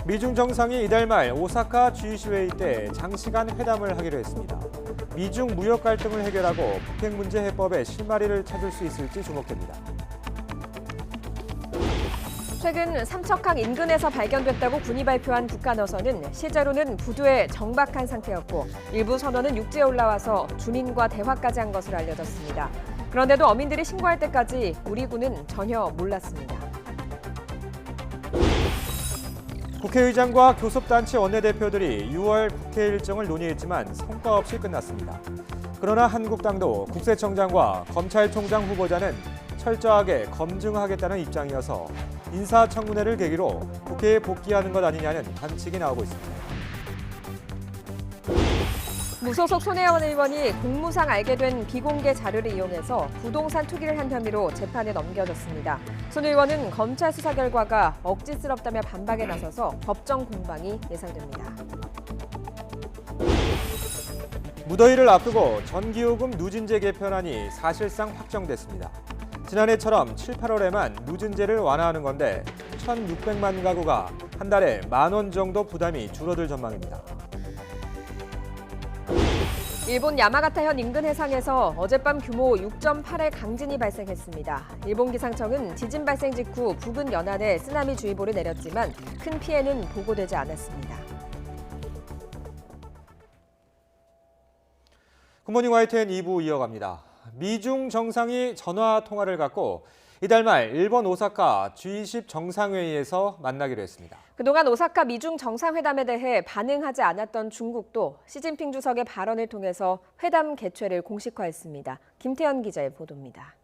미중 정상이 이달 말 오사카 G20 회의 때 장시간 회담을 하기로 했습니다. 미중 무역 갈등을 해결하고 북핵 문제 해법에 실마리를 찾을 수 있을지 주목됩니다. 최근 삼척항 인근에서 발견됐다고 군이 발표한 북한 어선은 실제로는 부두에 정박한 상태였고 일부 선원은 육지에 올라와서 주민과 대화까지 한 것으로 알려졌습니다. 그런데도 어민들이 신고할 때까지 우리 군은 전혀 몰랐습니다. 국회의장과 교섭단체 원내대표들이 6월 국회 일정을 논의했지만 성과 없이 끝났습니다. 그러나 한국당도 국세청장과 검찰총장 후보자는 철저하게 검증하겠다는 입장이어서 인사청문회를 계기로 국회에 복귀하는 것 아니냐는 관측이 나오고 있습니다. 무소속 손혜원 의원이 공무상 알게 된 비공개 자료를 이용해서 부동산 투기를 한 혐의로 재판에 넘겨졌습니다. 손 의원은 검찰 수사 결과가 억지스럽다며 반박에 나서서 법정 공방이 예상됩니다. 무더위를 앞두고 전기요금 누진제 개편안이 사실상 확정됐습니다. 지난해처럼 7, 8월에만 누진제를 완화하는 건데 1,600만 가구가 한 달에 10,000원 정도 부담이 줄어들 전망입니다. 일본 야마가타현 인근 해상에서 어젯밤 규모 6.8의 강진이 발생했습니다. 일본 기상청은 지진 발생 직후 부근 연안에 쓰나미주의보를 내렸지만 큰 피해는 보고되지 않았습니다. 굿모닝 YTN 2부 이어갑니다. 미중 정상이 전화 통화를 갖고 이달 말 일본 오사카 G20 정상회의에서 만나기로 했습니다. 그동안 오사카 미중 정상회담에 대해 반응하지 않았던 중국도 시진핑 주석의 발언을 통해서 회담 개최를 공식화했습니다. 김태현 기자의 보도입니다.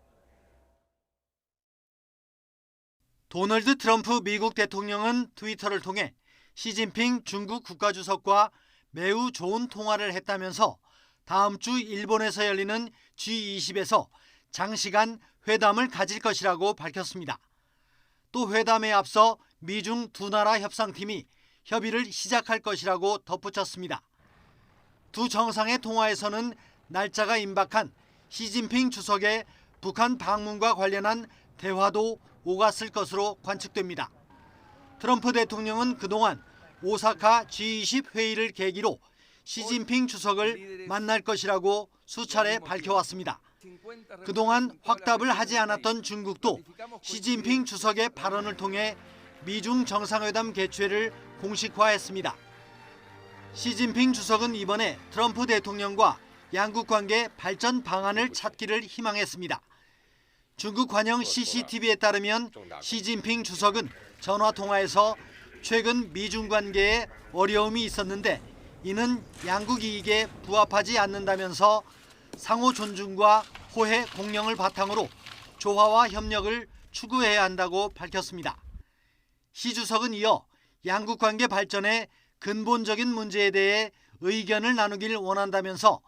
도널드 트럼프 미국 대통령은 트위터를 통해 시진핑 중국 국가주석과 매우 좋은 통화를 했다면서 다음 주 일본에서 열리는 G20에서 장시간 회담을 가질 것이라고 밝혔습니다. 또 회담에 앞서 미중 두 나라 협상팀이 협의를 시작할 것이라고 덧붙였습니다. 두 정상의 통화에서는 날짜가 임박한 시진핑 주석의 북한 방문과 관련한 대화도 오갔을 것으로 관측됩니다. 트럼프 대통령은 그동안 오사카 G20 회의를 계기로 시진핑 주석을 만날 것이라고 수차례 밝혀왔습니다. 그동안 확답을 하지 않았던 중국도 시진핑 주석의 발언을 통해 미중 정상회담 개최를 공식화했습니다. 시진핑 주석은 이번에 트럼프 대통령과 양국 관계 발전 방안을 찾기를 희망했습니다. 중국 관영 CCTV에 따르면 시진핑 주석은 전화통화에서 최근 미중 관계에 어려움이 있었는데 이는 양국 이익에 부합하지 않는다면서 상호 존중과 호혜 공령을 바탕으로 조화와 협력을 추구해야 한다고 밝혔습니다. 시 주석은 이어 양국 관계 발전의 근본적인 문제에 대해 의견을 나누길 원한다면서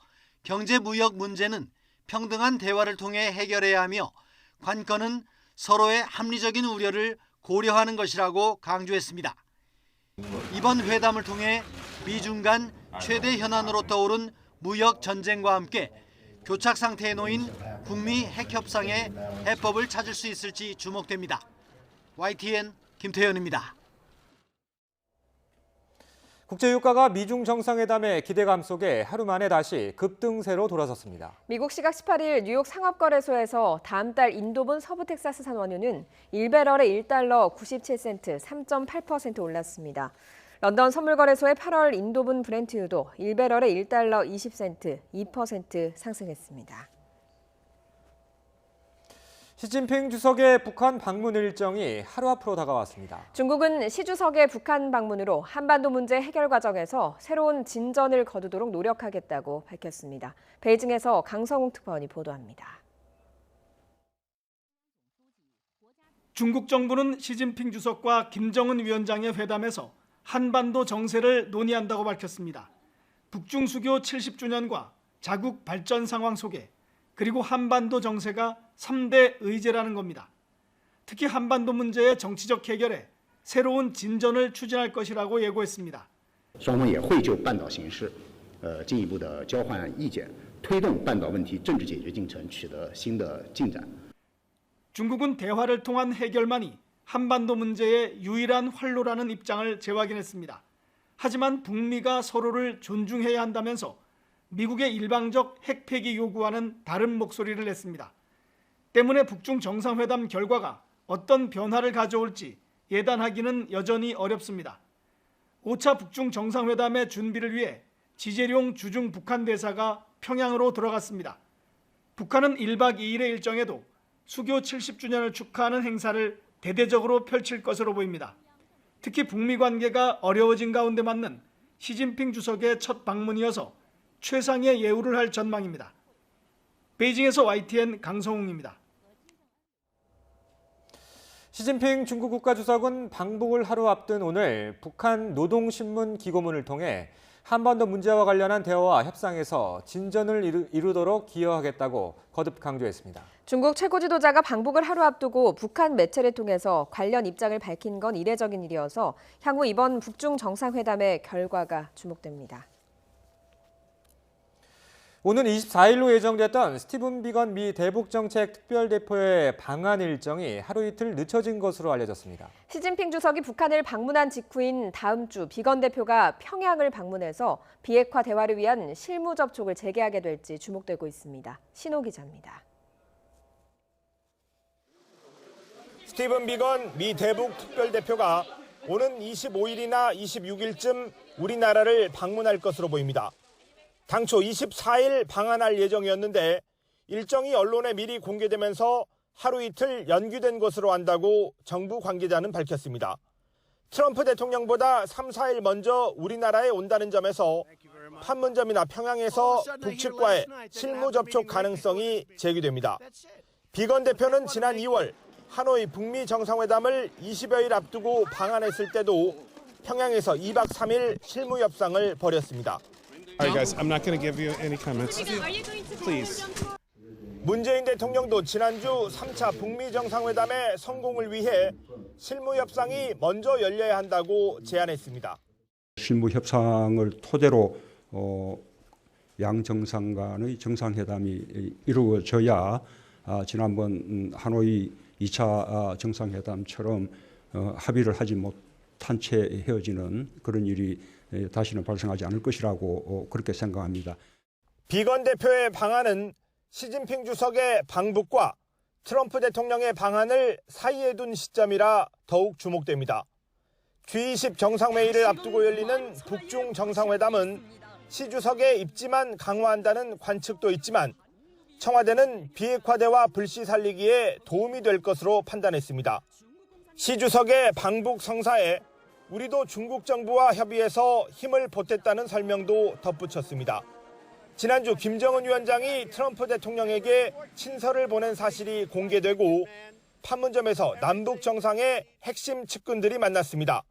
경제 무역 문제는 평등한 대화를 통해 해결해야 하며 관건은 서로의 합리적인 우려를 고려하는 것이라고 강조했습니다. 이번 회담을 통해 미중 간 최대 현안으로 떠오른 무역 전쟁과 함께 교착 상태에 놓인 북미 핵 협상의 해법을 찾을 수 있을지 주목됩니다. YTN 김태현입니다. 국제유가가 미중 정상회담의 기대감 속에 하루 만에 다시 급등세로 돌아섰습니다. 미국 시각 18일 뉴욕 상업거래소에서 다음 달 인도분 서부 텍사스산 원유는 1배럴에 1달러 97센트 3.8% 올랐습니다. 런던 선물거래소의 8월 인도분 브렌트유도 1배럴에 1달러 20센트 2% 상승했습니다. 시진핑 주석의 북한 방문 일정이 하루 앞으로 다가왔습니다. 중국은 시 주석의 북한 방문으로 한반도 문제 해결 과정에서 새로운 진전을 거두도록 노력하겠다고 밝혔습니다. 베이징에서 강성욱 특파원이 보도합니다. 중국 정부는 시진핑 주석과 김정은 위원장의 회담에서 한반도 정세를 논의한다고 밝혔습니다. 북중 수교 70주년과 자국 발전 상황 속에 그리고 한반도 정세가 3대 의제라는 겁니다. 특히 한반도 문제의 정치적 해결에 새로운 진전을 추진할 것이라고 예고했습니다. 双方也会就半岛形势进一步的交换意见，推动半岛问题政治解决进程取得新的进展。 중국은 대화를 통한 해결만이 한반도 문제의 유일한 활로라는 입장을 재확인했습니다. 하지만 북미가 서로를 존중해야 한다면서 미국의 일방적 핵 폐기 요구와는 다른 목소리를 냈습니다. 때문에 북중 정상회담 결과가 어떤 변화를 가져올지 예단하기는 여전히 어렵습니다. 5차 북중 정상회담의 준비를 위해 지재룡 주중 북한 대사가 평양으로 들어갔습니다. 북한은 1박 2일의 일정에도 수교 70주년을 축하하는 행사를 대대적으로 펼칠 것으로 보입니다. 특히 북미 관계가 어려워진 가운데 맞는 시진핑 주석의 첫 방문이어서 최상의 예우를 할 전망입니다. 베이징에서 YTN 강성웅입니다. 시진핑 중국 국가주석은 방북을 하루 앞둔 오늘 북한 노동신문 기고문을 통해 한반도 문제와 관련한 대화와 협상에서 진전을 이루도록 기여하겠다고 거듭 강조했습니다. 중국 최고 지도자가 방북을 하루 앞두고 북한 매체를 통해서 관련 입장을 밝힌 건 이례적인 일이어서 향후 이번 북중 정상회담의 결과가 주목됩니다. 오는 24일로 예정됐던 스티븐 비건 미 대북정책 특별대표의 방한 일정이 하루 이틀 늦춰진 것으로 알려졌습니다. 시진핑 주석이 북한을 방문한 직후인 다음 주 비건 대표가 평양을 방문해서 비핵화 대화를 위한 실무 접촉을 재개하게 될지 주목되고 있습니다. 신호 기자입니다. 스티븐 비건 미 대북 특별대표가 오는 25일이나 26일쯤 우리나라를 방문할 것으로 보입니다. 당초 24일 방한할 예정이었는데 일정이 언론에 미리 공개되면서 하루 이틀 연기된 것으로 안다고 정부 관계자는 밝혔습니다. 트럼프 대통령보다 3, 4일 먼저 우리나라에 온다는 점에서 판문점이나 평양에서 북측과의 실무 접촉 가능성이 제기됩니다. 비건 대표는 지난 2월 하노이 북미 정상회담을 20여일 앞두고 방한했을 때도 평양에서 2박 3일 실무 협상을 벌였습니다. All right, guys, I'm not going to give you any comments. Please. 문재인 대통령도 지난주 3차 북미 정상회담의 성공을 위해 실무 협상이 먼저 열려야 한다고 제안했습니다. 실무 협상을 토대로 양 정상 간의 정상회담이 이루어져야 지난번 하노이 2차 정상회담처럼 합의를 하지 못한 채 헤어지는 그런 일이 다시는 발생하지 않을 것이라고 그렇게 생각합니다. 비건 대표의 방안은 시진핑 주석의 방북과 트럼프 대통령의 방한을 사이에 둔 시점이라 더욱 주목됩니다. G20 정상회의를 앞두고 열리는 북중 정상회담은 시 주석의 입지만 강화한다는 관측도 있지만 청와대는 비핵화 대화 불씨 살리기에 도움이 될 것으로 판단했습니다. 시 주석의 방북 성사에 우리도 중국 정부와 협의해서 힘을 보탰다는 설명도 덧붙였습니다. 지난주 김정은 위원장이 트럼프 대통령에게 친서를 보낸 사실이 공개되고 판문점에서 남북 정상의 핵심 측근들이 만났습니다.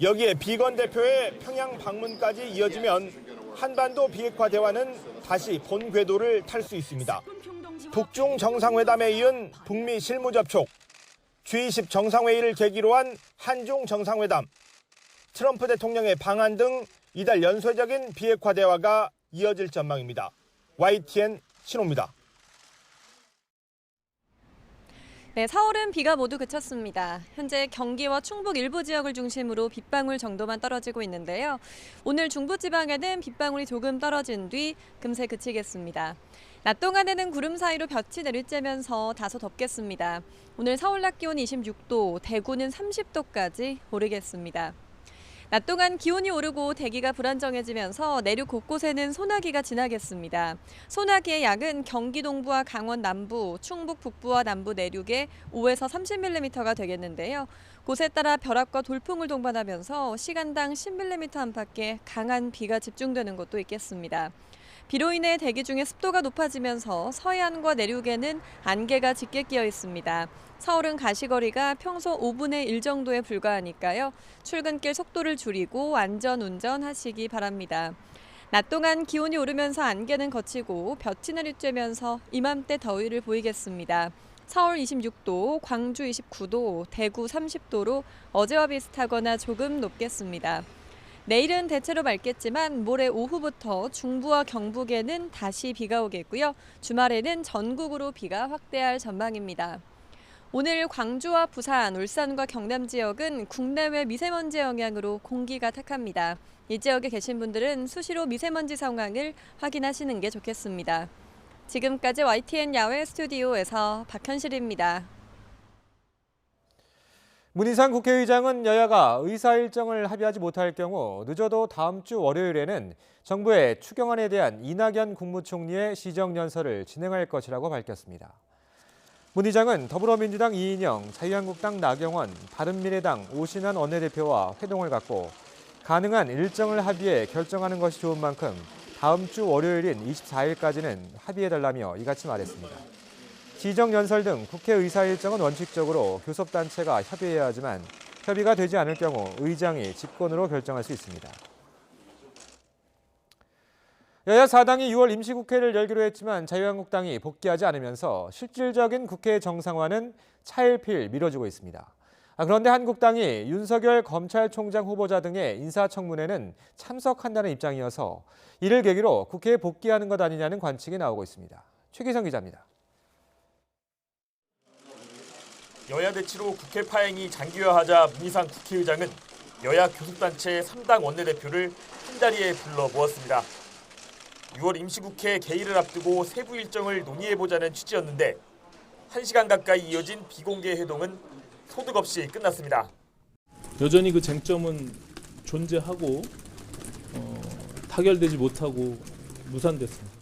여기에 비건 대표의 평양 방문까지 이어지면 한반도 비핵화 대화는 다시 본 궤도를 탈 수 있습니다. 북중 정상회담에 이은 북미 실무 접촉, G20 정상회의를 계기로 한 한중 정상회담, 트럼프 대통령의 방한 등 이달 연쇄적인 비핵화 대화가 이어질 전망입니다. YTN 신호입니다. 네, 서울은 비가 모두 그쳤습니다. 현재 경기와 충북 일부 지역을 중심으로 빗방울 정도만 떨어지고 있는데요. 오늘 중부지방에는 빗방울이 조금 떨어진 뒤 금세 그치겠습니다. 낮 동안에는 구름 사이로 볕이 내리쬐면서 다소 덥겠습니다. 오늘 서울 낮 기온 26도, 대구는 30도까지 오르겠습니다. 낮 동안 기온이 오르고 대기가 불안정해지면서 내륙 곳곳에는 소나기가 지나겠습니다. 소나기의 양은 경기 동부와 강원 남부, 충북 북부와 남부 내륙에 5에서 30mm가 되겠는데요. 곳에 따라 벼락과 돌풍을 동반하면서 시간당 10mm 안팎의 강한 비가 집중되는 곳도 있겠습니다. 비로 인해 대기 중에 습도가 높아지면서 서해안과 내륙에는 안개가 짙게 끼어 있습니다. 서울은 가시거리가 평소 5분의 1 정도에 불과하니까요. 출근길 속도를 줄이고 안전 운전하시기 바랍니다. 낮 동안 기온이 오르면서 안개는 걷히고 볕이 내리쬐면서 이맘때 더위를 보이겠습니다. 서울 26도, 광주 29도, 대구 30도로 어제와 비슷하거나 조금 높겠습니다. 내일은 대체로 맑겠지만 모레 오후부터 중부와 경북에는 다시 비가 오겠고요. 주말에는 전국으로 비가 확대할 전망입니다. 오늘 광주와 부산, 울산과 경남 지역은 국내외 미세먼지 영향으로 공기가 탁합니다. 이 지역에 계신 분들은 수시로 미세먼지 상황을 확인하시는 게 좋겠습니다. 지금까지 YTN 야외 스튜디오에서 박현실입니다. 문희상 국회의장은 여야가 의사 일정을 합의하지 못할 경우 늦어도 다음 주 월요일에는 정부의 추경안에 대한 이낙연 국무총리의 시정연설을 진행할 것이라고 밝혔습니다. 문 의장은 더불어민주당 이인영, 자유한국당 나경원, 바른미래당 오신환 원내대표와 회동을 갖고 가능한 일정을 합의해 결정하는 것이 좋은 만큼 다음 주 월요일인 24일까지는 합의해달라며 이같이 말했습니다. 시정연설 등 국회 의사 일정은 원칙적으로 교섭단체가 협의해야 하지만 협의가 되지 않을 경우 의장이 직권으로 결정할 수 있습니다. 여야 4당이 6월 임시국회를 열기로 했지만 자유한국당이 복귀하지 않으면서 실질적인 국회 정상화는 차일피일 미뤄지고 있습니다. 그런데 한국당이 윤석열 검찰총장 후보자 등의 인사청문회는 참석한다는 입장이어서 이를 계기로 국회에 복귀하는 것 아니냐는 관측이 나오고 있습니다. 최기성 기자입니다. 여야 대치로 국회 파행이 장기화하자 문희상 국회의장은 여야 교섭단체 3당 원내대표를 한자리에 불러 모았습니다. 6월 임시국회 개의를 앞두고 세부 일정을 논의해보자는 취지였는데 1시간 가까이 이어진 비공개 회동은 소득 없이 끝났습니다. 여전히 그 쟁점은 존재하고 타결되지 못하고 무산됐습니다.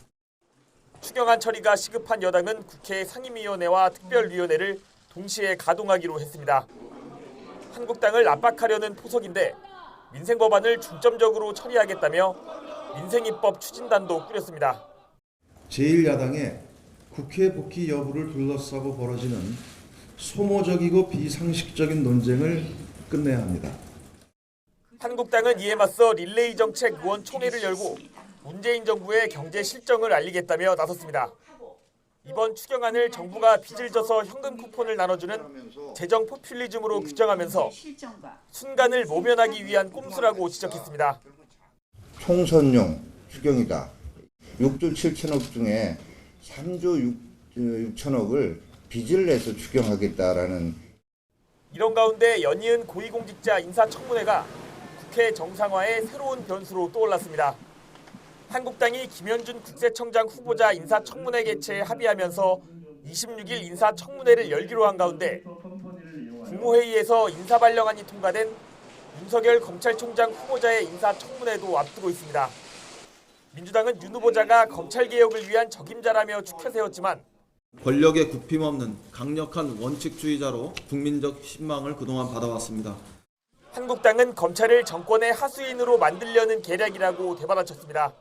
추경안 처리가 시급한 여당은 국회 상임위원회와 특별위원회를 동시에 가동하기로 했습니다. 한국당을 압박하려는 포석인데 민생 법안을 중점적으로 처리하겠다며 민생입법 추진단도 꾸렸습니다. 제1야당의 국회 복귀 여부를 둘러싸고 벌어지는 소모적이고 비상식적인 논쟁을 끝내야 합니다. 한국당은 이에 맞서 릴레이 정책 의원총회를 열고 문재인 정부의 경제 실정을 알리겠다며 나섰습니다. 이번 추경안을 정부가 빚을 져서 현금 쿠폰을 나눠주는 재정 포퓰리즘으로 규정하면서 순간을 모면하기 위한 꼼수라고 지적했습니다. 총선용 추경이다. 6조 7천억 중에 3조 6천억을 빚을 내서 추경하겠다라는. 이런 가운데 연이은 고위공직자 인사청문회가 국회 정상화의 새로운 변수로 떠올랐습니다. 한국당이 김현준 국세청장 후보자 인사청문회 개최에 합의하면서 26일 인사청문회를 열기로 한 가운데 국무회의에서 인사발령안이 통과된 윤석열 검찰총장 후보자의 인사청문회도 앞두고 있습니다. 민주당은 윤 후보자가 검찰개혁을 위한 적임자라며 축켜 세웠지만 권력에 굽힘없는 강력한 원칙주의자로 국민적 신망을 그동안 받아왔습니다. 한국당은 검찰을 정권의 하수인으로 만들려는 계략이라고 되받아쳤습니다.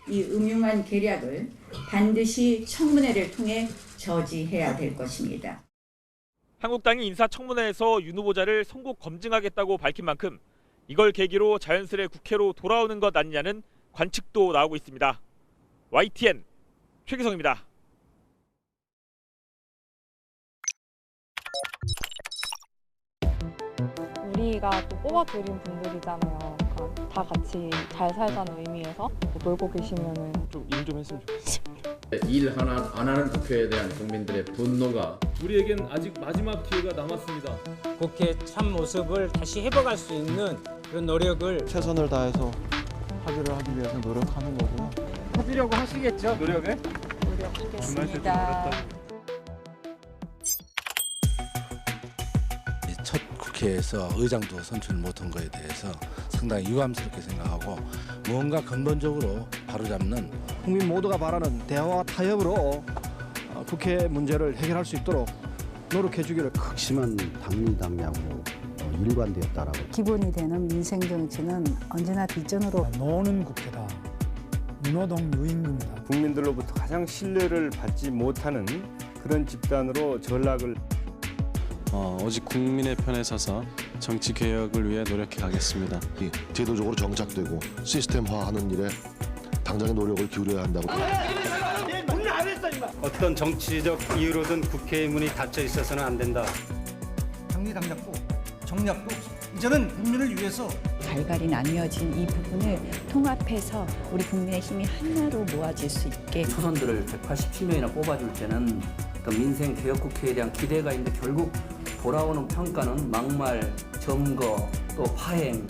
이 음흉한 계략을 반드시 청문회를 통해 저지해야 될 것입니다. 한국당이 인사청문회에서 윤 후보자를 선고 검증하겠다고 밝힌 만큼 이걸 계기로 자연스레 국회로 돌아오는 것 아니냐는 관측도 나오고 있습니다. YTN 최기성입니다. 우리가 또 뽑아드린 분들이잖아요. 그러니까 다 같이 잘 살자는 의미에서 놀고 계시면은 좀 일 좀 했으면 좋겠습니다. 일 하나 안 하는 국회에 대한 국민들의 분노가 우리에겐 아직 마지막 기회가 남았습니다. 국회 참 모습을 다시 해봐갈 수 있는 그런 노력을 최선을 다해서 합의를 하기 위해서 노력하는 거고요. 하시려고 하시겠죠? 노력을? 노력하겠습니다. 첫 국회에서 의장도 선출 못한 것에 대해서 상당히 유감스럽게 생각하고 무언가 근본적으로 바로잡는 국민 모두가 바라는 대화와 타협으로 국회 문제를 해결할 수 있도록 노력해 주기를. 극심한 당리당략으로 일관되었다라고. 기본이 되는 민생 정치는 언제나 뒷전으로 노는 국회다. 문호동 유인입니다. 국민들로부터 가장 신뢰를 받지 못하는 그런 집단으로 전락을. 오직 국민의 편에 서서 정치 개혁을 위해 노력해 가겠습니다. 제도적으로 정착되고 시스템화하는 일에 당장의 노력을 기울여야 한다고. 어떤 정치적 이유로든 국회의 문이 닫혀 있어서는 안 된다. 당리당략도 정략도 이제는 국민을 위해서 갈갈이 나뉘어진 이 부분을 통합해서 우리 국민의 힘이 하나로 모아질 수 있게. 초선들을 187명이나 뽑아줄 때는 어떤 민생 개혁 국회에 대한 기대가 있는데 결국 돌아오는 평가는 막말, 점거, 또 파행.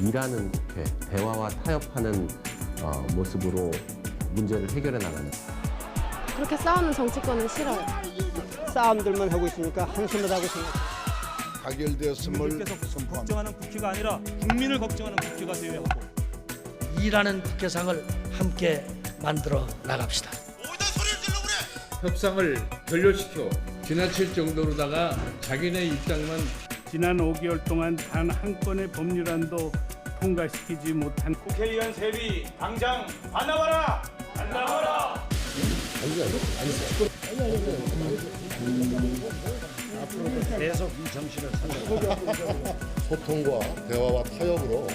일하는 국회, 대화와 타협하는 모습으로 문제를 해결해 나가는. 그렇게 싸우는 정치권은 싫어요. 싸움들만 하고 있으니까 한숨을 하고 생각해요. 가결되었음을 국민들께서 걱정하는 국회가 아니라 국민을 걱정하는 국회가 되어야 하고 일하는 국회상을 함께 만들어 나갑시다. 협상을 결렬시켜 지나칠 정도로다가 자기네 입장만 지난 5개월 동안 단 한 건의 법률안도 통과시키지 못한 국회의원 세비 당장 반납하라! 반납하라! 앞으로도 계속 이 정신을 살려. 소통과 대화와 타협으로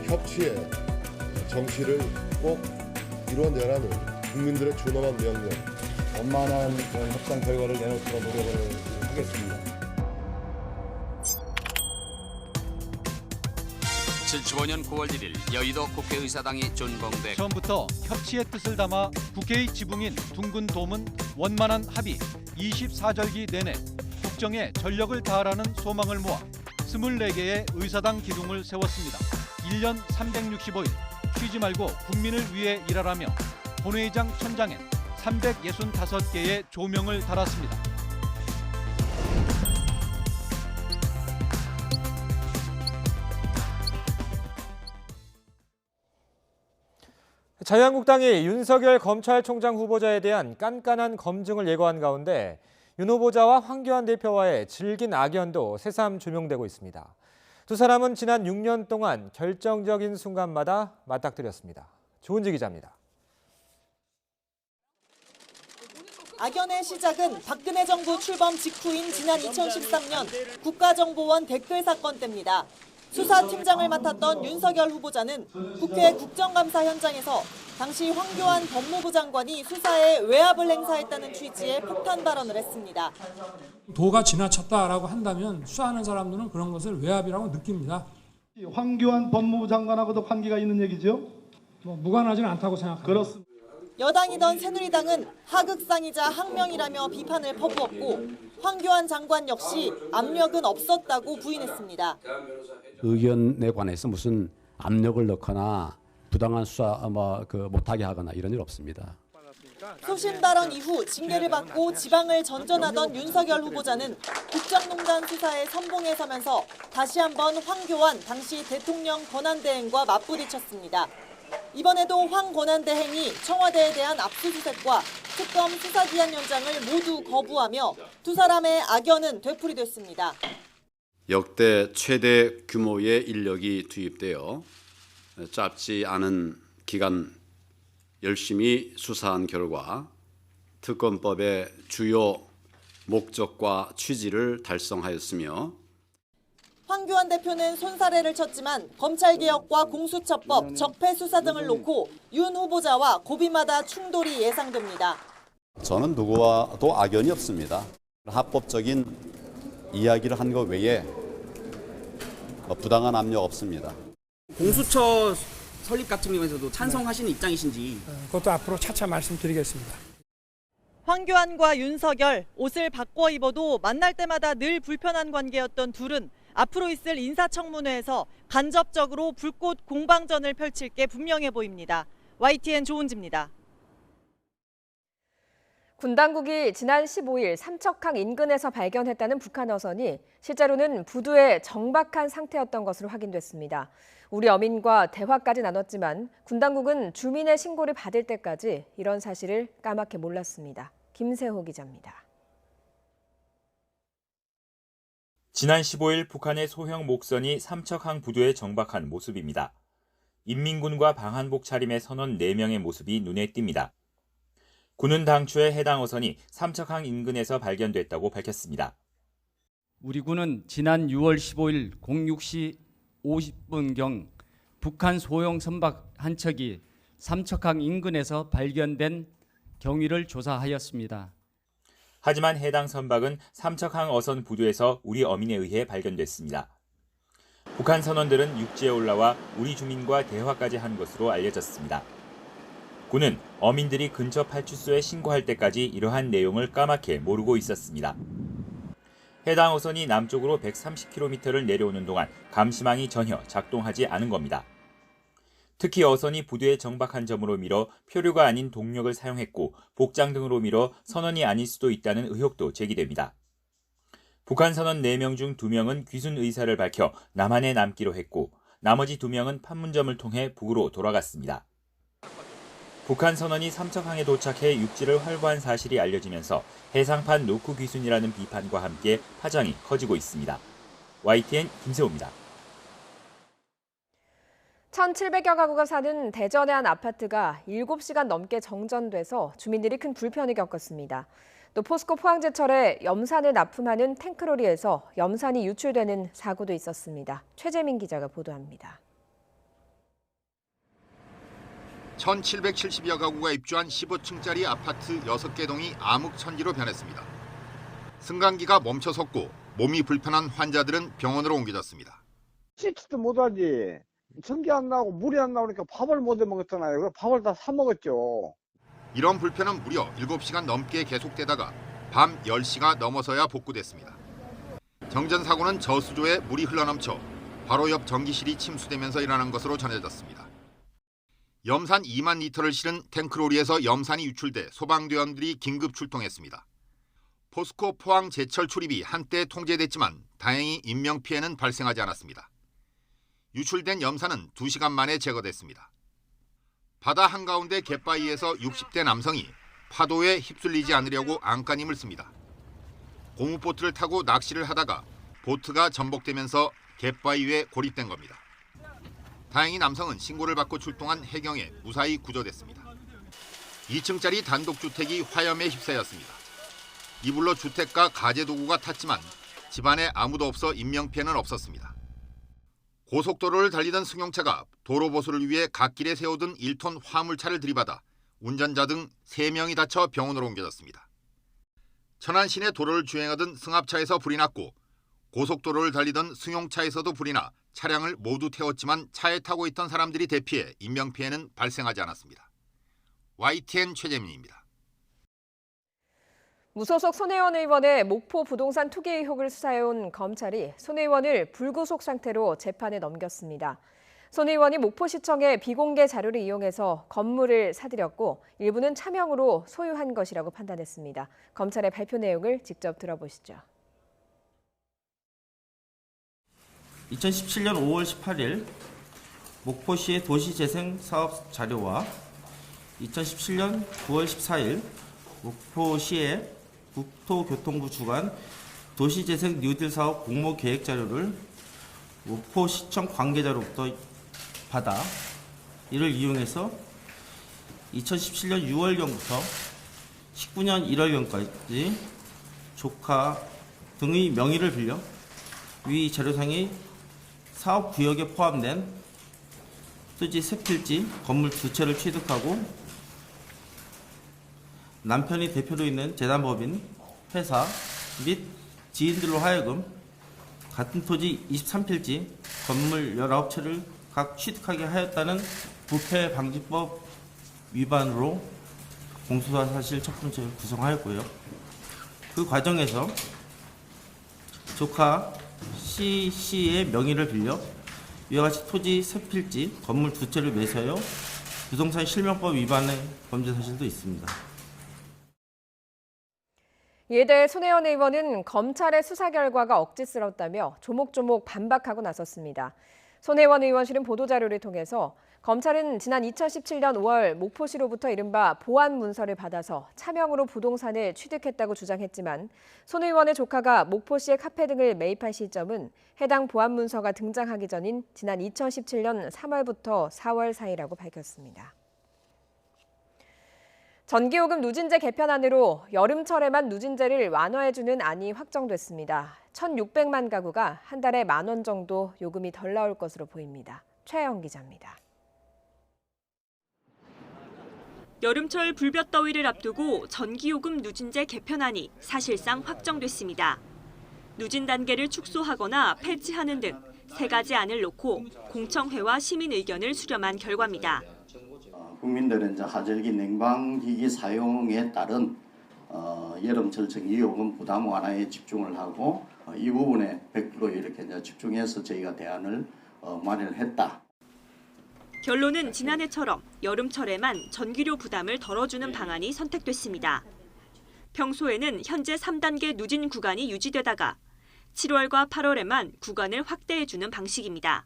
협치의 정치를 꼭 이뤄내라는 국민들의 준엄한 명령. 원만한 협상 결과를 내놓도록 노력을 하겠습니다. 75년 9월 1일 여의도 국회의사당이 준공돼 처음부터 협치의 뜻을 담아 국회의 지붕인 둥근 돔은 원만한 합의 24절기 내내 국정에 전력을 다하라는 소망을 모아 24개의 의사당 기둥을 세웠습니다. 1년 365일 쉬지 말고 국민을 위해 일하라며 본회의장 천장엔 365개의 조명을 달았습니다. 자유한국당이 윤석열 검찰총장 후보자에 대한 깐깐한 검증을 예고한 가운데 윤 후보자와 황교안 대표와의 질긴 악연도 새삼 조명되고 있습니다. 두 사람은 지난 6년 동안 결정적인 순간마다 맞닥뜨렸습니다. 조은지 기자입니다. 악연의 시작은 박근혜 정부 출범 직후인 지난 2013년 국가정보원 댓글 사건 때입니다. 수사팀장을 맡았던 윤석열 후보자는 국회 국정감사 현장에서 당시 황교안 법무부 장관이 수사에 외압을 행사했다는 취지의 폭탄 발언을 했습니다. 도가 지나쳤다라고 한다면 수사하는 사람들은 그런 것을 외압이라고 느낍니다. 황교안 법무부 장관하고도 관계가 있는 얘기죠? 무관하지는 않다고 생각합니다. 그렇습니다. 여당이던 새누리당은 하극상이자 항명이라며 비판을 퍼부었고 황교안 장관 역시 압력은 없었다고 부인했습니다. 의견에 관해서 무슨 압력을 넣거나 부당한 수사 못하게 하거나 이런 일 없습니다. 소신 발언 이후 징계를 받고 지방을 전전하던 윤석열 후보자는 국정농단 수사에 선봉에 서면서 다시 한번 황교안 당시 대통령 권한대행과 맞부딪혔습니다. 이번에도 황 권한대행이 청와대에 대한 압수수색과 특검 수사기한 연장을 모두 거부하며 두 사람의 악연은 되풀이됐습니다. 역대 최대 규모의 인력이 투입되어 짧지 않은 기간 열심히 수사한 결과 특검법의 주요 목적과 취지를 달성하였으며 황교안 대표는 손사래를 쳤지만 검찰개혁과 공수처법, 적폐수사 등을 놓고 윤 후보자와 고비마다 충돌이 예상됩니다. 저는 누구와도 악연이 없습니다. 합법적인 이야기를 한 것 외에 부당한 압력 없습니다. 공수처 설립 같은 경우에서도 찬성하시는 입장이신지. 그것도 앞으로 차차 말씀드리겠습니다. 황교안과 윤석열, 옷을 바꿔 입어도 만날 때마다 늘 불편한 관계였던 둘은 앞으로 있을 인사청문회에서 간접적으로 불꽃 공방전을 펼칠 게 분명해 보입니다. YTN 조은지입니다. 군 당국이 지난 15일 삼척항 인근에서 발견했다는 북한 어선이 실제로는 부두에 정박한 상태였던 것으로 확인됐습니다. 우리 어민과 대화까지 나눴지만 군 당국은 주민의 신고를 받을 때까지 이런 사실을 까맣게 몰랐습니다. 김세호 기자입니다. 지난 15일 북한의 소형 목선이 삼척항 부두에 정박한 모습입니다. 인민군과 방한복 차림의 선원 4명의 모습이 눈에 띕니다. 군은 당초에 해당 어선이 삼척항 인근에서 발견됐다고 밝혔습니다. 우리 군은 지난 6월 15일 06시 50분경 북한 소형 선박 한 척이 삼척항 인근에서 발견된 경위를 조사하였습니다. 하지만 해당 선박은 삼척항 어선 부두에서 우리 어민에 의해 발견됐습니다. 북한 선원들은 육지에 올라와 우리 주민과 대화까지 한 것으로 알려졌습니다. 군은 어민들이 근처 파출소에 신고할 때까지 이러한 내용을 까맣게 모르고 있었습니다. 해당 어선이 남쪽으로 130km를 내려오는 동안 감시망이 전혀 작동하지 않은 겁니다. 특히 어선이 부두에 정박한 점으로 미뤄 표류가 아닌 동력을 사용했고 복장 등으로 미뤄 선원이 아닐 수도 있다는 의혹도 제기됩니다. 북한 선원 4명 중 2명은 귀순 의사를 밝혀 남한에 남기로 했고 나머지 2명은 판문점을 통해 북으로 돌아갔습니다. 북한 선원이 삼척항에 도착해 육지를 활보한 사실이 알려지면서 해상판 노크 귀순이라는 비판과 함께 파장이 커지고 있습니다. YTN 김세호입니다. 1,700여 가구가 사는 대전의 한 아파트가 7시간 넘게 정전돼서 주민들이 큰 불편을 겪었습니다. 또 포스코 포항제철에 염산을 납품하는 탱크로리에서 염산이 유출되는 사고도 있었습니다. 최재민 기자가 보도합니다. 1,770여 가구가 입주한 15층짜리 아파트 6개 동이 암흑천지로 변했습니다. 승강기가 멈춰섰고 몸이 불편한 환자들은 병원으로 옮겨졌습니다. 씻지도 못하지. 전기 안 나오고 물이 안 나오니까 밥을 못 해 먹었잖아요. 그래서 밥을 다 사 먹었죠. 이런 불편은 무려 7시간 넘게 계속되다가 밤 10시가 넘어서야 복구됐습니다. 정전 사고는 저수조에 물이 흘러넘쳐 바로 옆 전기실이 침수되면서 일어난 것으로 전해졌습니다. 염산 2만 리터를 실은 탱크로리에서 염산이 유출돼 소방대원들이 긴급 출동했습니다. 포스코 포항 제철 출입이 한때 통제됐지만 다행히 인명피해는 발생하지 않았습니다. 유출된 염산은 2시간 만에 제거됐습니다. 바다 한가운데 갯바위에서 60대 남성이 파도에 휩쓸리지 않으려고 안간힘을 씁니다. 고무보트를 타고 낚시를 하다가 보트가 전복되면서 갯바위에 고립된 겁니다. 다행히 남성은 신고를 받고 출동한 해경에 무사히 구조됐습니다. 2층짜리 단독주택이 화염에 휩싸였습니다. 이불로 주택과 가재도구가 탔지만 집안에 아무도 없어 인명피해는 없었습니다. 고속도로를 달리던 승용차가 도로보수를 위해 갓길에 세우던 1톤 화물차를 들이받아 운전자 등 3명이 다쳐 병원으로 옮겨졌습니다. 천안 시내 도로를 주행하던 승합차에서 불이 났고 고속도로를 달리던 승용차에서도 불이 나 차량을 모두 태웠지만 차에 타고 있던 사람들이 대피해 인명피해는 발생하지 않았습니다. YTN 최재민입니다. 무소속 손혜원 의원의 목포 부동산 투기 의혹을 수사해온 검찰이 손 의원을 불구속 상태로 재판에 넘겼습니다. 손 의원이 목포시청의 비공개 자료를 이용해서 건물을 사들였고 일부는 차명으로 소유한 것이라고 판단했습니다. 검찰의 발표 내용을 직접 들어보시죠. 2017년 5월 18일 목포시의 도시재생 사업 자료와 2017년 9월 14일 목포시의 국토교통부 주관 도시재생 뉴딜 사업 공모 계획 자료를 목포시청 관계자로부터 받아 이를 이용해서 2017년 6월경부터 19년 1월경까지 조카 등의 명의를 빌려 위 자료상의 사업구역에 포함된 토지 3필지, 건물 2채를 취득하고 남편이 대표로 있는 재단법인 회사 및 지인들로 하여금 같은 토지 23필지, 건물 19채를 각 취득하게 하였다는 부패방지법 위반으로 공소사실 첫 번째를 구성하였고요. 그 과정에서 조카 C씨의 명의를 빌려 이와 같이 토지 3필지, 건물 2채를 매수하여 부동산 실명법 위반의 범죄 사실도 있습니다. 이에 대해 손혜원 의원은 검찰의 수사 결과가 억지스럽다며 조목조목 반박하고 나섰습니다. 손혜원 의원실은 보도자료를 통해서 검찰은 지난 2017년 5월 목포시로부터 이른바 보안 문서를 받아서 차명으로 부동산을 취득했다고 주장했지만 손 의원의 조카가 목포시의 카페 등을 매입한 시점은 해당 보안 문서가 등장하기 전인 지난 2017년 3월부터 4월 사이라고 밝혔습니다. 전기요금 누진제 개편안으로 여름철에만 누진제를 완화해주는 안이 확정됐습니다. 1,600만 가구가 한 달에 10,000원 정도 요금이 덜 나올 것으로 보입니다. 최혜영 기자입니다. 여름철 불볕더위를 앞두고 전기요금 누진제 개편안이 사실상 확정됐습니다. 누진 단계를 축소하거나 폐지하는 등 3가지 안을 놓고 공청회와 시민 의견을 수렴한 결과입니다. 국민들은 이제 하절기 냉방기기 사용에 따른 여름철 전기요금 부담 완화에 집중을 하고 이 부분에 100% 이렇게 이제 집중해서 저희가 대안을 마련했다. 결론은 지난해처럼 여름철에만 전기료 부담을 덜어주는 방안이 선택됐습니다. 평소에는 현재 3단계 누진 구간이 유지되다가 7월과 8월에만 구간을 확대해주는 방식입니다.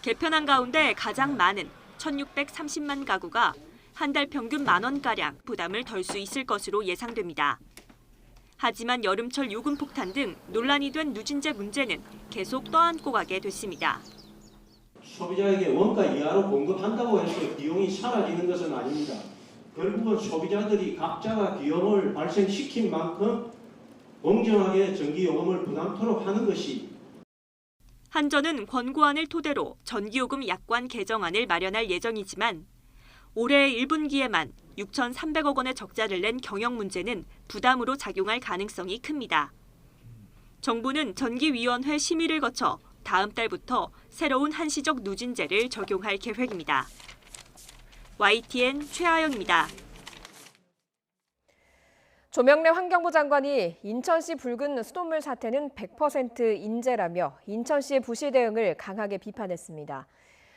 개편안 가운데 가장 많은 1,630만 가구가 한 달 평균 만원가량 부담을 덜 수 있을 것으로 예상됩니다. 하지만 여름철 요금 폭탄 등 논란이 된 누진제 문제는 계속 떠안고 가게 됐습니다. 소비자에게 원가 이하로 공급한다고 해서 비용이 사라지는 것은 아닙니다. 결국은 소비자들이 각자가 비용을 발생시킨 만큼 공정하게 전기요금을 부담토록 하는 것이 한전은 권고안을 토대로 전기요금 약관 개정안을 마련할 예정이지만 올해 1분기에만 6,300억 원의 적자를 낸 경영 문제는 부담으로 작용할 가능성이 큽니다. 정부는 전기위원회 심의를 거쳐 다음 달부터 새로운 한시적 누진제를 적용할 계획입니다. YTN 최하영입니다. 조명래 환경부 장관이 인천시 붉은 수돗물 사태는 100% 인재라며 인천시의 부실 대응을 강하게 비판했습니다.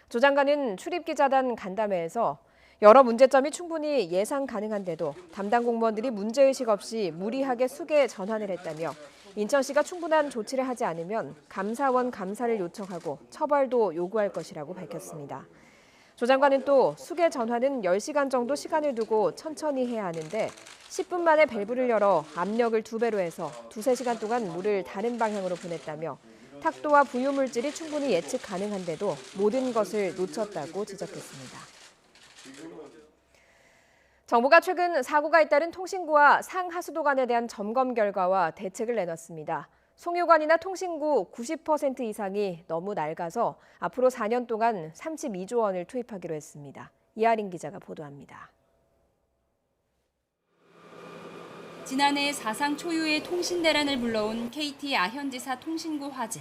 조 장관은 출입기자단 간담회에서 여러 문제점이 충분히 예상 가능한데도 담당 공무원들이 문제의식 없이 무리하게 수계 전환을 했다며 인천시가 충분한 조치를 하지 않으면 감사원 감사를 요청하고 처벌도 요구할 것이라고 밝혔습니다. 조 장관은 또 수계 전환은 10시간 정도 시간을 두고 천천히 해야 하는데 10분 만에 밸브를 열어 압력을 2배로 해서 2-3시간 동안 물을 다른 방향으로 보냈다며 탁도와 부유물질이 충분히 예측 가능한데도 모든 것을 놓쳤다고 지적했습니다. 정부가 최근 사고가 잇따른 통신구와 상하수도관에 대한 점검 결과와 대책을 내놨습니다. 송유관이나 통신구 90% 이상이 너무 낡아서 앞으로 4년 동안 32조 원을 투입하기로 했습니다. 이하린 기자가 보도합니다. 지난해 사상 초유의 통신 대란을 불러온 KT 아현지사 통신구 화재.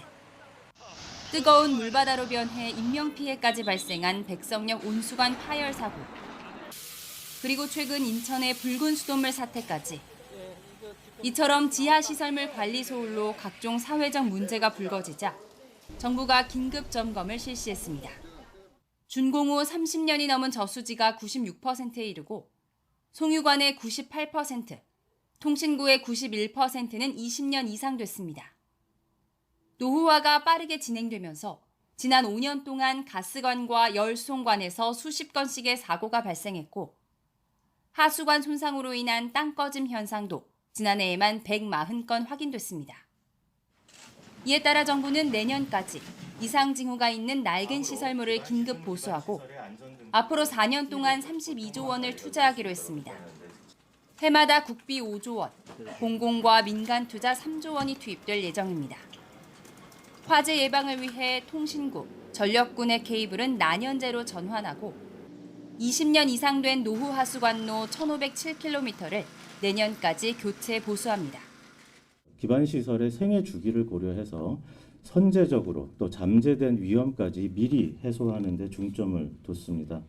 뜨거운 물바다로 변해 인명피해까지 발생한 백석역 온수관 파열 사고. 그리고 최근 인천의 붉은 수돗물 사태까지. 이처럼 지하시설물 관리 소홀로 각종 사회적 문제가 불거지자 정부가 긴급 점검을 실시했습니다. 준공 후 30년이 넘은 저수지가 96%에 이르고 송유관의 98%, 통신구의 91%는 20년 이상 됐습니다. 노후화가 빠르게 진행되면서 지난 5년 동안 가스관과 열수송관에서 수십 건씩의 사고가 발생했고 하수관 손상으로 인한 땅 꺼짐 현상도 지난해에만 140건 확인됐습니다. 이에 따라 정부는 내년까지 이상 징후가 있는 낡은 시설물을 긴급 보수하고 앞으로 4년 동안 32조 원을 투자하기로 했습니다. 해마다 국비 5조 원, 공공과 민간 투자 3조 원이 투입될 예정입니다. 화재 예방을 위해 통신구, 전력군의 케이블은 난연제로 전환하고 20년 이상 된 노후 하수관로 1,507km를 내년까지 교체 보수합니다. 기반 시설의 생애 주기를 고려해서 선제적으로 또 잠재된 위험까지 미리 해소하는 데 중점을 뒀습니다.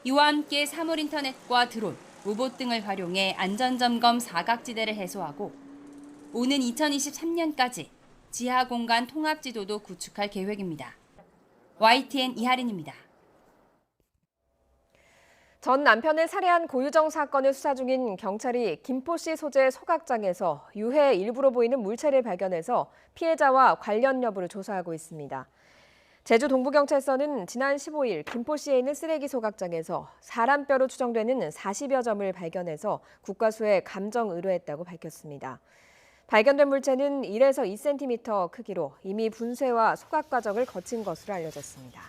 이와 함께 사물 인터넷과 드론, 로봇 등을 활용해 안전점검 사각지대를 해소하고 오는 2023년까지 지하 공간 통합 지도도 구축할 계획입니다. YTN 이하린입니다. 전 남편을 살해한 고유정 사건을 수사 중인 경찰이 김포시 소재 소각장에서 유해 일부로 보이는 물체를 발견해서 피해자와 관련 여부를 조사하고 있습니다. 제주 동부경찰서는 지난 15일 김포시에 있는 쓰레기 소각장에서 사람뼈로 추정되는 40여 점을 발견해서 국과수에 감정 의뢰했다고 밝혔습니다. 발견된 물체는 1에서 2cm 크기로 이미 분쇄와 소각 과정을 거친 것으로 알려졌습니다.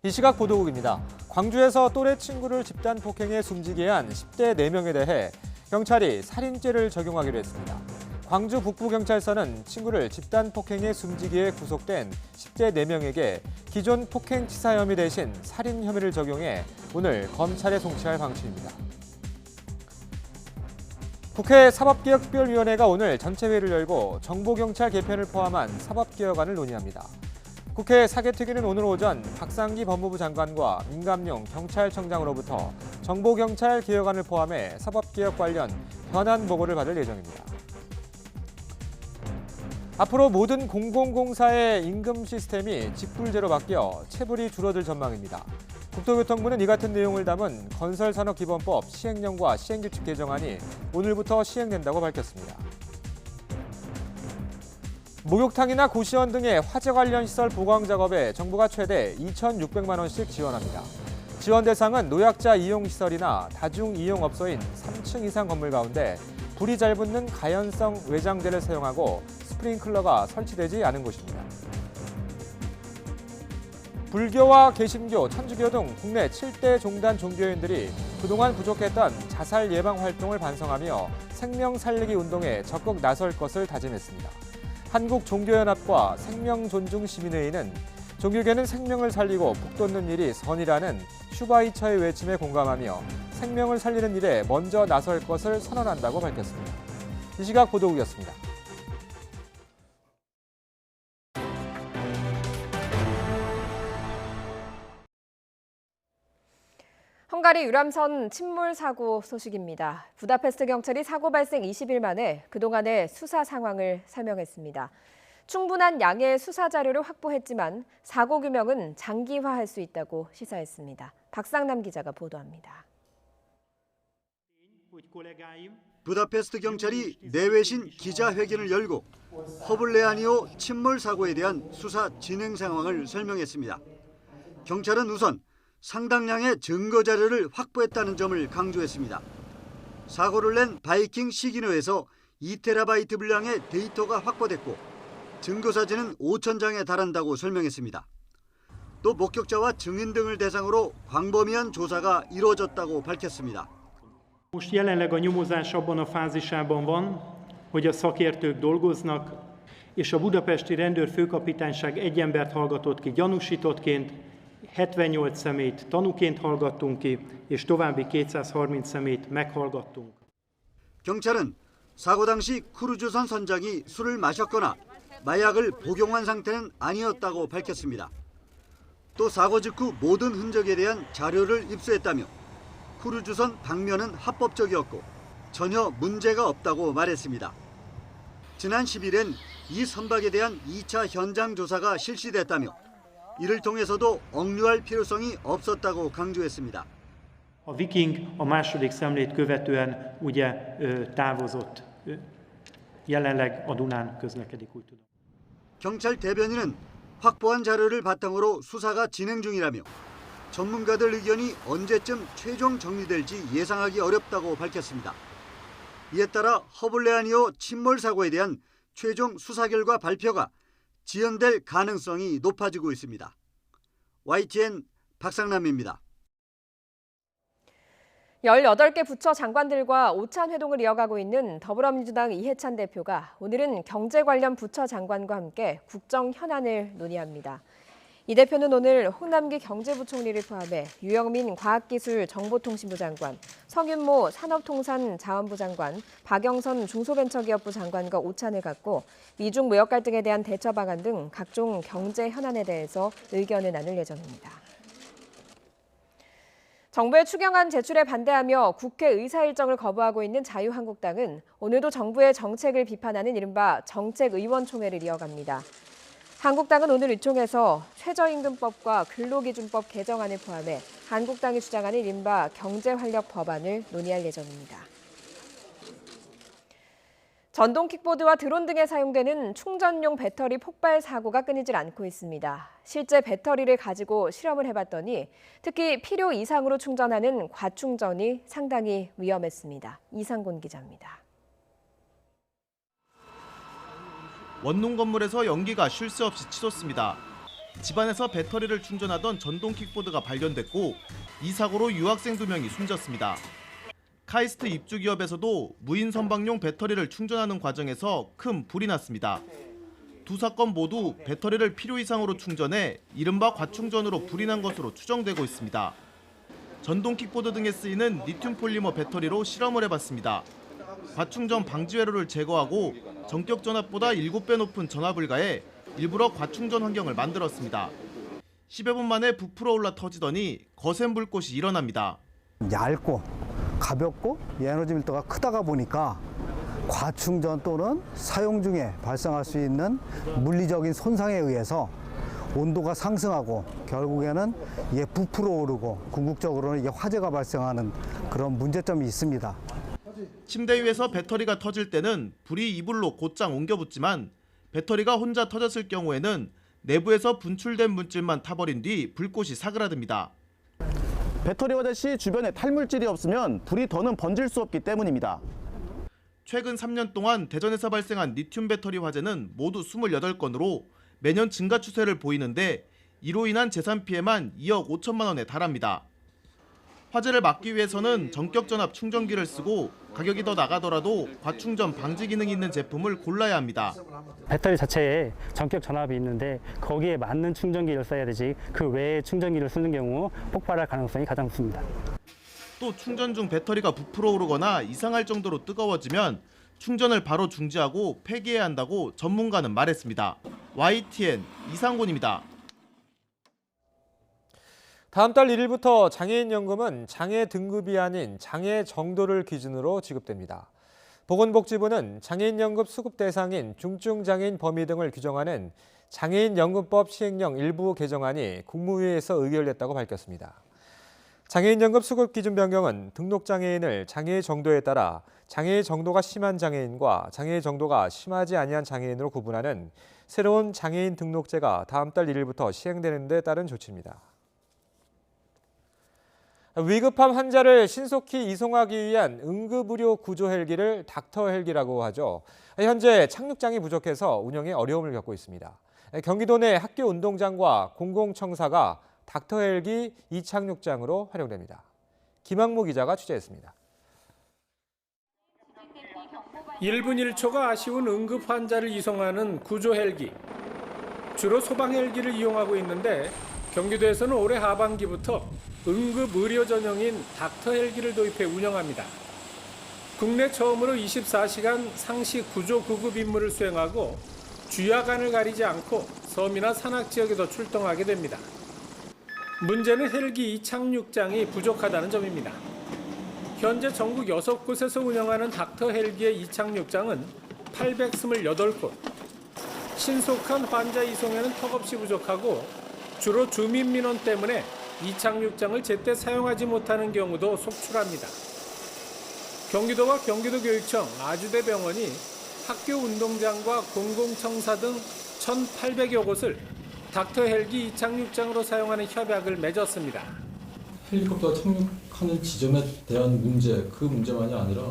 이 시각 보도국입니다. 광주에서 또래 친구를 집단 폭행해 숨지게 한 10대 4명에 대해 경찰이 살인죄를 적용하기로 했습니다. 광주 북부경찰서는 친구를 집단 폭행해 숨지기에 구속된 10대 4명에게 기존 폭행치사 혐의 대신 살인 혐의를 적용해 오늘 검찰에 송치할 방침입니다. 국회 사법개혁특별위원회가 오늘 전체 회의를 열고 정보경찰 개편을 포함한 사법개혁안을 논의합니다. 국회 사개특위는 오늘 오전 박상기 법무부 장관과 민감용 경찰청장으로부터 정보경찰 개혁안을 포함해 사법개혁 관련 현안 보고를 받을 예정입니다. 앞으로 모든 공공공사의 임금 시스템이 직불제로 바뀌어 체불이 줄어들 전망입니다. 국토교통부는 이 같은 내용을 담은 건설산업기본법 시행령과 시행규칙 개정안이 오늘부터 시행된다고 밝혔습니다. 목욕탕이나 고시원 등의 화재 관련 시설 보강 작업에 정부가 최대 2,600만 원씩 지원합니다. 지원 대상은 노약자 이용시설이나 다중이용업소인 3층 이상 건물 가운데 불이 잘 붙는 가연성 외장재를 사용하고 스프링클러가 설치되지 않은 곳입니다. 불교와 개신교, 천주교 등 국내 7대 종단 종교인들이 그동안 부족했던 자살 예방 활동을 반성하며 생명 살리기 운동에 적극 나설 것을 다짐했습니다. 한국종교연합과 생명존중시민회의는 종교계는 생명을 살리고 북돋는 일이 선이라는 슈바이처의 외침에 공감하며 생명을 살리는 일에 먼저 나설 것을 선언한다고 밝혔습니다. 이 시각 보도국이었습니다. 헝가리 유람선 침몰 사고 소식입니다. 부다페스트 경찰이 사고 발생 20일 만에 그동안의 수사 상황을 설명했습니다. 충분한 양의 수사 자료를 확보했지만 사고 규명은 장기화할 수 있다고 시사했습니다. 박상남 기자가 보도합니다. 부다페스트 경찰이 내외신 기자회견을 열고 허블레아니오 침몰 사고에 대한 수사 진행 상황을 설명했습니다. 경찰은 우선 상당량의 증거 자료를 확보했다는 점을 강조했습니다. 사고를 낸 바이킹 시기노에서 2테라바이트 분량의 데이터가 확보됐고 증거 사진은 5,000장에 달한다고 설명했습니다. 또 목격자와 증인 등을 대상으로 광범위한 조사가 이루어졌다고 밝혔습니다. Most jelenleg a nyomozás abban a fázisában van, hogy a szakértők dolgoznak, és a budapesti rendőrfőkapitányság egy embert hallgatott ki gyanúsítottként, 78 személyt tanúként hallgattunk ki, és további 230 személyt meghallgattunk. 경찰은 사고 당시 크루즈선 선장이 술을 마셨거나 마약을 복용한 상태는 아니었다고 밝혔습니다. 또 사고 직후 모든 흔적에 대한 자료를 입수했다며 크루즈선 방면은 합법적이었고 전혀 문제가 없다고 말했습니다. 지난 10일엔 이 선박에 대한 2차 현장 조사가 실시됐다며 이를 통해서도 억류할 필요성이 없었다고 강조했습니다. A Viking a második szemlét követően ugye távozott. Jelenleg a Dunán közlekedik, úgy tudom. 경찰 대변인은 확보한 자료를 바탕으로 수사가 진행 중이라며 전문가들 의견이 언제쯤 최종 정리될지 예상하기 어렵다고 밝혔습니다. 이에 따라 허블레아니오 침몰 사고에 대한 최종 수사 결과 발표가 지연될 가능성이 높아지고 있습니다. YTN 박상남입니다. 18개 부처 장관들과 오찬 회동을 이어가고 있는 더불어민주당 이해찬 대표가 오늘은 경제 관련 부처 장관과 함께 국정 현안을 논의합니다. 이 대표는 오늘 홍남기 경제부총리를 포함해 유영민 과학기술정보통신부 장관, 서균모 산업통상자원부 장관, 박영선 중소벤처기업부 장관과 오찬을 갖고 미중 무역 갈등에 대한 대처 방안 등 각종 경제 현안에 대해서 의견을 나눌 예정입니다. 정부의 추경안 제출에 반대하며 국회 의사 일정을 거부하고 있는 자유한국당은 오늘도 정부의 정책을 비판하는 이른바 정책의원총회를 이어갑니다. 한국당은 오늘 의총에서 최저임금법과 근로기준법 개정안을 포함해 한국당이 주장하는 이른바 경제활력 법안을 논의할 예정입니다. 전동 킥보드와 드론 등에 사용되는 충전용 배터리 폭발 사고가 끊이질 않고 있습니다. 실제 배터리를 가지고 실험을 해봤더니 특히 필요 이상으로 충전하는 과충전이 상당히 위험했습니다. 이상곤 기자입니다. 원룸 건물에서 연기가 쉴 새 없이 치솟습니다. 집안에서 배터리를 충전하던 전동 킥보드가 발견됐고 이 사고로 유학생 2명이 숨졌습니다. 카이스트 입주 기업에서도 무인 선박용 배터리를 충전하는 과정에서 큰 불이 났습니다. 두 사건 모두 배터리를 필요 이상으로 충전해 이른바 과충전으로 불이 난 것으로 추정되고 있습니다. 전동 킥보드 등에 쓰이는 리튬 폴리머 배터리로 실험을 해봤습니다. 과충전 방지 회로를 제거하고 전격 전압보다 7배 높은 전압을 가해 일부러 과충전 환경을 만들었습니다. 10여 분 만에 부풀어 올라 터지더니 거센 불꽃이 일어납니다. 얇고 가볍고 에너지 밀도가 크다가 보니까 과충전 또는 사용 중에 발생할 수 있는 물리적인 손상에 의해서 온도가 상승하고 결국에는 이게 부풀어 오르고 궁극적으로는 이게 화재가 발생하는 그런 문제점이 있습니다. 침대 위에서 배터리가 터질 때는 불이 이불로 곧장 옮겨 붙지만 배터리가 혼자 터졌을 경우에는 내부에서 분출된 물질만 타버린 뒤 불꽃이 사그라듭니다. 배터리 화재 시 주변에 탈물질이 없으면 불이 더는 번질 수 없기 때문입니다. 최근 3년 동안 대전에서 발생한 리튬 배터리 화재는 모두 28건으로 매년 증가 추세를 보이는데 이로 인한 재산 피해만 2억 5천만 원에 달합니다. 화재를 막기 위해서는 전격 전압 충전기를 쓰고 가격이 더 나가더라도 과충전 방지 기능이 있는 제품을 골라야 합니다. 배터리 자체에 전격 전압이 있는데 거기에 맞는 충전기를 써야 되지 그 외에 충전기를 쓰는 경우 폭발할 가능성이 가장 높습니다. 또 충전 중 배터리가 부풀어 오르거나 이상할 정도로 뜨거워지면 충전을 바로 중지하고 폐기해야 한다고 전문가는 말했습니다. YTN 이상곤입니다. 다음 달 1일부터 장애인연금은 장애 등급이 아닌 장애 정도를 기준으로 지급됩니다. 보건복지부는 장애인연금 수급 대상인 중증장애인 범위 등을 규정하는 장애인연금법 시행령 일부 개정안이 국무회의에서 의결됐다고 밝혔습니다. 장애인연금 수급 기준 변경은 등록장애인을 장애 정도에 따라 장애 정도가 심한 장애인과 장애 정도가 심하지 아니한 장애인으로 구분하는 새로운 장애인 등록제가 다음 달 1일부터 시행되는 데 따른 조치입니다. 위급함 환자를 신속히 이송하기 위한 응급의료 구조 헬기를 닥터 헬기라고 하죠. 현재 착륙장이 부족해서 운영에 어려움을 겪고 있습니다. 경기도 내 학교 운동장과 공공청사가 닥터 헬기 이착륙장으로 활용됩니다. 김학무 기자가 취재했습니다. 1분 1초가 아쉬운 응급 환자를 이송하는 구조 헬기. 주로 소방 헬기를 이용하고 있는데 경기도에서는 올해 하반기부터 응급 의료 전용인 닥터 헬기를 도입해 운영합니다. 국내 처음으로 24시간 상시 구조 구급 임무를 수행하고 주야간을 가리지 않고 섬이나 산악 지역에도 출동하게 됩니다. 문제는 헬기 이착륙장이 부족하다는 점입니다. 현재 전국 6곳에서 운영하는 닥터 헬기의 이착륙장은 828곳. 신속한 환자 이송에는 턱없이 부족하고 주로 주민 민원 때문에 이착륙장을 제때 사용하지 못하는 경우도 속출합니다. 경기도와 경기도교육청, 아주대병원이 학교 운동장과 공공청사 등 1,800여 곳을 닥터 헬기 이착륙장으로 사용하는 협약을 맺었습니다. 헬리콥터가 착륙하는 지점에 대한 문제, 그 문제만이 아니라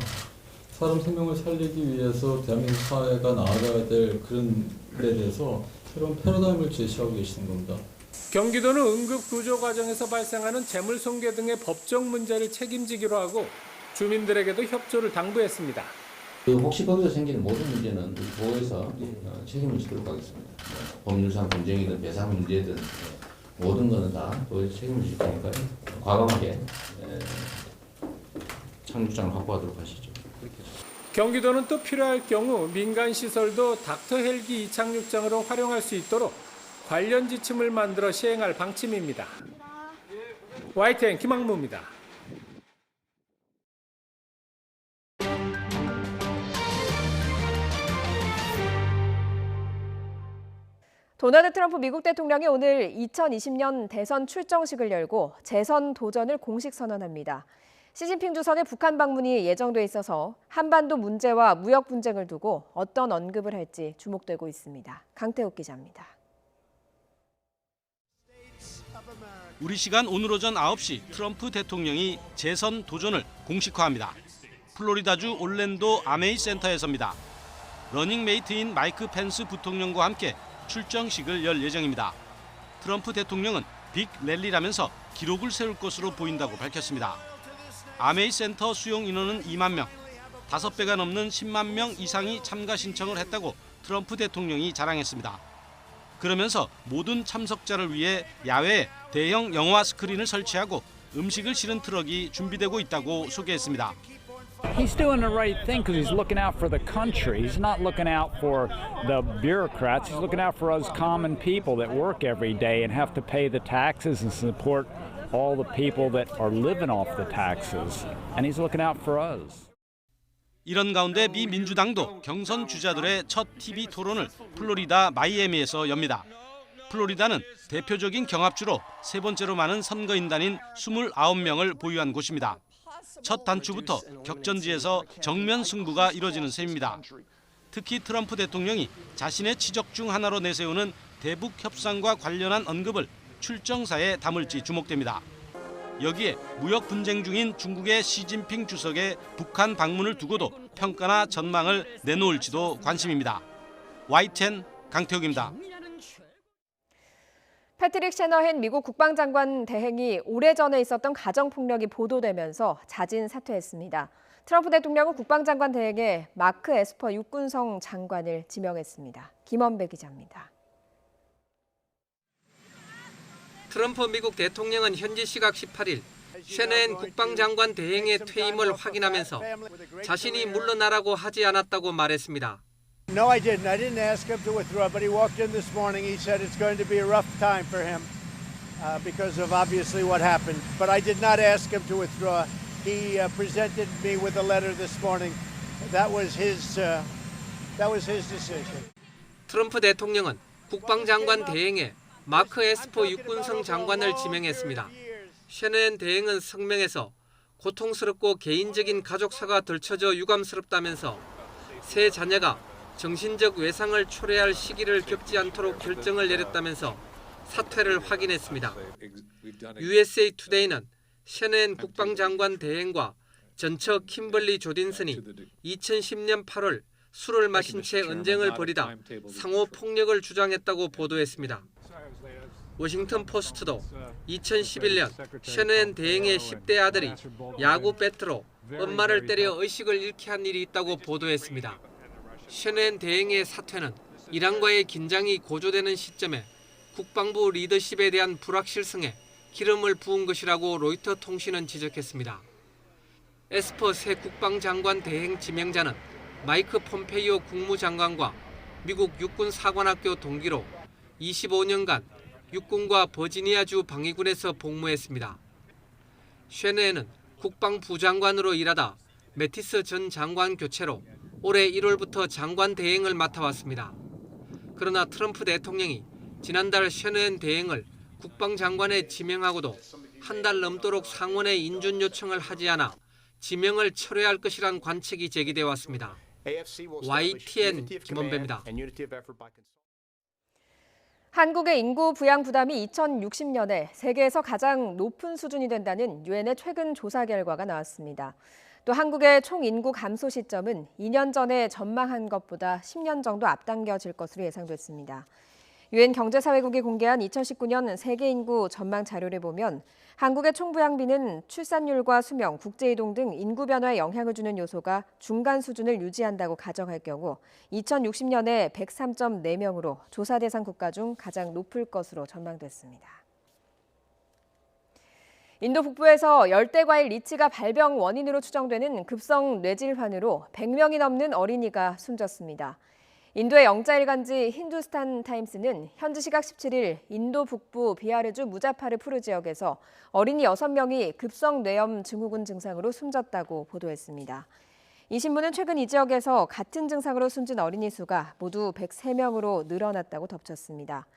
사람 생명을 살리기 위해서 대한민국 사회가 나아가야 될 그런 데 대해서 새로운 패러다임을 제시하고 계시는 겁니다. 경기도는 응급 구조 과정에서 발생하는 재물 손괴 등의 법적 문제를 책임지기로 하고 주민들에게도 협조를 당부했습니다. 혹시 거기서 생기는 모든 문제는 도에서 책임을 지도록 하겠습니다. 법률상 분쟁이든 배상 문제든 모든 거는 다 도에서 책임을 질 테니까요. 과감하게 착륙장을 확보하도록 하시죠. 경기도는 또 필요할 경우 민간 시설도 닥터 헬기 이착륙장으로 활용할 수 있도록 관련 지침을 만들어 시행할 방침입니다. YTN 김학무입니다. 도널드 트럼프 미국 대통령이 오늘 2020년 대선 출정식을 열고 재선 도전을 공식 선언합니다. 시진핑 주석의 북한 방문이 예정돼 있어서 한반도 문제와 무역 분쟁을 두고 어떤 언급을 할지 주목되고 있습니다. 강태욱 기자입니다. 우리 시간 오늘 오전 9시 트럼프 대통령이 재선 도전을 공식화합니다. 플로리다주 올랜도 아메이 센터에서입니다. 러닝메이트인 마이크 펜스 부통령과 함께 출정식을 열 예정입니다. 트럼프 대통령은 빅 랠리라면서 기록을 세울 것으로 보인다고 밝혔습니다. 아메이 센터 수용 인원은 2만 명, 5배가 넘는 10만 명 이상이 참가 신청을 했다고 트럼프 대통령이 자랑했습니다. 그러면서 모든 참석자를 위해 야외에 대형 영화 스크린을 설치하고 음식을 실은 트럭이 준비되고 있다고 소개했습니다. He's doing the right thing because he's looking out for the country. He's not looking out for the bureaucrats. He's looking out for us common people that work every day and have to pay the taxes and support all the people that are living off the taxes. And he's looking out for us. 이런 가운데 미 민주당도 경선 주자들의 첫 TV 토론을 플로리다 마이애미에서 엽니다. 플로리다는 대표적인 경합주로 세 번째로 많은 선거인단인 29명을 보유한 곳입니다. 첫 단추부터 격전지에서 정면 승부가 이뤄지는 셈입니다. 특히 트럼프 대통령이 자신의 지적 중 하나로 내세우는 대북 협상과 관련한 언급을 출정사에 담을지 주목됩니다. 여기에 무역 분쟁 중인 중국의 시진핑 주석의 북한 방문을 두고도 평가나 전망을 내놓을지도 관심입니다. YTN 강태욱입니다. 패트릭 셰너헨 미국 국방장관 대행이 오래전에 있었던 가정폭력이 보도되면서 자진 사퇴했습니다. 트럼프 대통령은 국방장관 대행에 마크 에스퍼 육군성 장관을 지명했습니다. 김원배 기자입니다. 트럼프 미국 대통령은 현지 시각 18일 셰너헨 국방장관 대행의 퇴임을 확인하면서 자신이 물러나라고 하지 않았다고 말했습니다. No, I didn't. I didn't ask him to withdraw, but he walked in this morning. He said it's going to be a rough time for him because of obviously what happened. But I did not ask him to withdraw. He presented me with a letter this morning. That was his decision. 트럼프 대통령은 국방장관 대행에 마크 에스퍼 육군성 장관을 지명했습니다. 셰너헨 대행은 성명에서 고통스럽고 개인적인 가족사가 들춰져 유감스럽다면서 세 자녀가 정신적 외상을 초래할 시기를 겪지 않도록 결정을 내렸다면서 사퇴를 확인했습니다. USA 투데이는 셰너헨 국방장관 대행과 전처 킴벌리 조딘슨이 2010년 8월 술을 마신 채 언쟁을 벌이다 상호 폭력을 주장했다고 보도했습니다. 워싱턴 포스트도 2011년 셰너헨 대행의 10대 아들이 야구 배트로 엄마를 때려 의식을 잃게 한 일이 있다고 보도했습니다. 셰너헨 대행의 사퇴는 이란과의 긴장이 고조되는 시점에 국방부 리더십에 대한 불확실성에 기름을 부은 것이라고 로이터 통신은 지적했습니다. 에스퍼 새 국방장관 대행 지명자는 마이크 폼페이오 국무장관과 미국 육군사관학교 동기로 25년간 육군과 버지니아주 방위군에서 복무했습니다. 셰너헨은 국방부장관으로 일하다 매티스 전 장관 교체로 올해 1월부터 장관 대행을 맡아왔습니다. 그러나 트럼프 대통령이 지난달 셰너헨 대행을 국방장관에 지명하고도 한 달 넘도록 상원에 인준 요청을 하지 않아 지명을 철회할 것이란 관측이 제기돼 왔습니다. YTN 김원배입니다. 한국의 인구 부양 부담이 2060년에 세계에서 가장 높은 수준이 된다는 유엔의 최근 조사 결과가 나왔습니다. 또 한국의 총 인구 감소 시점은 2년 전에 전망한 것보다 10년 정도 앞당겨질 것으로 예상됐습니다. 유엔 경제사회국이 공개한 2019년 세계 인구 전망 자료를 보면 한국의 총부양비는 출산율과 수명, 국제이동 등 인구 변화에 영향을 주는 요소가 중간 수준을 유지한다고 가정할 경우 2060년에 103.4명으로 조사 대상 국가 중 가장 높을 것으로 전망됐습니다. 인도 북부에서 열대과일 리치가 발병 원인으로 추정되는 급성 뇌질환으로 100명이 넘는 어린이가 숨졌습니다. 인도의 영자일간지 힌두스탄 타임스는 현지 시각 17일 인도 북부 비하르주 무자파르푸르 지역에서 어린이 6명이 급성 뇌염 증후군 증상으로 숨졌다고 보도했습니다. 이 신문은 최근 이 지역에서 같은 증상으로 숨진 어린이 수가 모두 103명으로 늘어났다고 덧쳤습니다.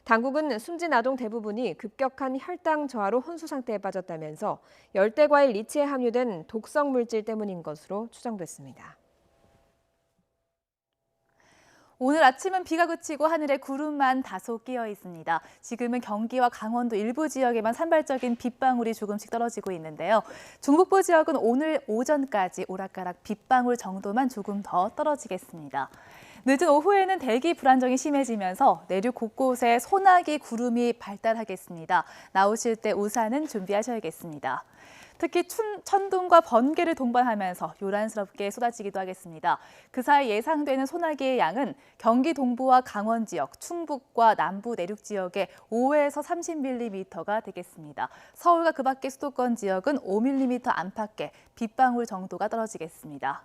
당국은 숨진 아동 대부분이 급격한 혈당 저하로 혼수 상태에 빠졌다면서 열대과일 리치에 함유된 독성 물질 때문인 것으로 추정됐습니다. 오늘 아침은 비가 그치고 하늘에 구름만 다소 끼어 있습니다. 지금은 경기와 강원도 일부 지역에만 산발적인 빗방울이 조금씩 떨어지고 있는데요. 중북부 지역은 오늘 오전까지 오락가락 빗방울 정도만 조금 더 떨어지겠습니다. 늦은 오후에는 대기 불안정이 심해지면서 내륙 곳곳에 소나기 구름이 발달하겠습니다. 나오실 때 우산은 준비하셔야겠습니다. 특히 천둥과 번개를 동반하면서 요란스럽게 쏟아지기도 하겠습니다. 그 사이 예상되는 소나기의 양은 경기 동부와 강원 지역, 충북과 남부 내륙 지역에 5에서 30mm가 되겠습니다. 서울과 그 밖의 수도권 지역은 5mm 안팎의 빗방울 정도가 떨어지겠습니다.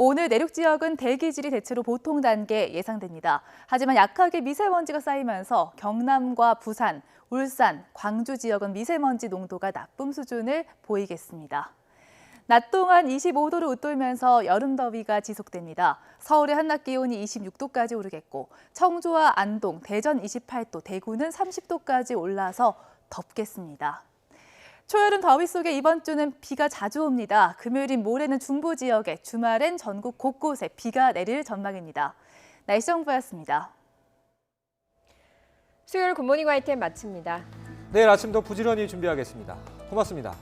오늘 내륙 지역은 대기질이 대체로 보통 단계 예상됩니다. 하지만 약하게 미세먼지가 쌓이면서 경남과 부산, 울산, 광주 지역은 미세먼지 농도가 나쁨 수준을 보이겠습니다. 낮 동안 25도를 웃돌면서 여름 더위가 지속됩니다. 서울의 한낮 기온이 26도까지 오르겠고 청주와 안동, 대전 28도, 대구는 30도까지 올라서 덥겠습니다. 초여름 더위 속에 이번 주는 비가 자주 옵니다. 금요일인 모레는 중부 지역에, 주말엔 전국 곳곳에 비가 내릴 전망입니다. 날씨 정보였습니다. 수요일 굿모닝 YTN 마칩니다. 내일 아침도 부지런히 준비하겠습니다. 고맙습니다.